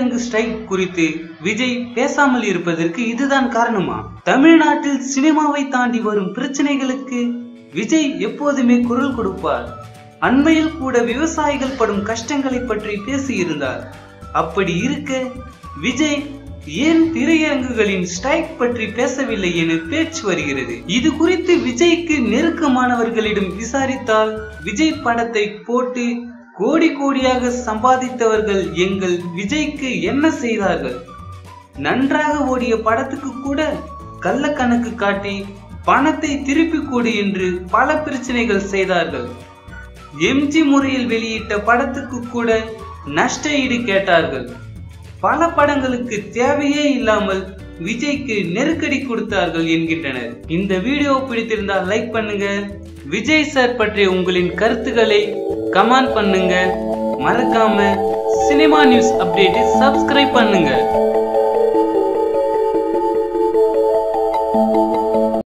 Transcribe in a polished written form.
திரையரங்கு ஸ்ட்ரைக் குறித்து விஜய் பேசாமல் இருப்பதற்கு இதுதான் காரணமா? தமிழ்நாட்டில் சினிமாவை தாண்டி வரும் பிரச்சனைகளுக்கு விஜய் எப்போதுமே குரல் கொடுப்பார். அண்மையில் கூட விவசாயிகள் படும் கஷ்டங்களை பற்றி பேசியிருந்தார். அப்படி இருக்க விஜய் ஏன் திரையரங்குகளின் ஸ்ட்ரைக் பற்றி பேசவில்லை என பேச்சு வருகிறது. இது குறித்து விஜய்க்கு நெருக்கமானவர்களிடம் விசாரித்தால் விஜய் படத்தை போட்டு கோடி கோடியாக சம்பாதித்தவர்கள் எங்கள் விஜய்க்கு என்ன செய்தார்கள்? நன்றாக ஓடிய படத்துக்கு கூட கள்ள கணக்கு காட்டி பணத்தை திருப்பி கொடு என்று பல பிரச்சனைகள் செய்தார்கள். எம்ஜி முறையில் வெளியிட்ட படத்துக்கு கூட நஷ்ட ஈடு கேட்டார்கள். பல படங்களுக்கு தேவையே இல்லாமல் விஜய்க்கு நெருக்கடி கொடுத்தார்கள் என்கின்றனர். இந்த வீடியோ பிடித்திருந்தால் லைக் பண்ணுங்க. விஜய் சார் பற்றிய உங்களின் கருத்துக்களை கமெண்ட் பண்ணுங்க. மறக்காம சினிமா நியூஸ் அப்டேட்டை சப்ஸ்கிரைப் பண்ணுங்க.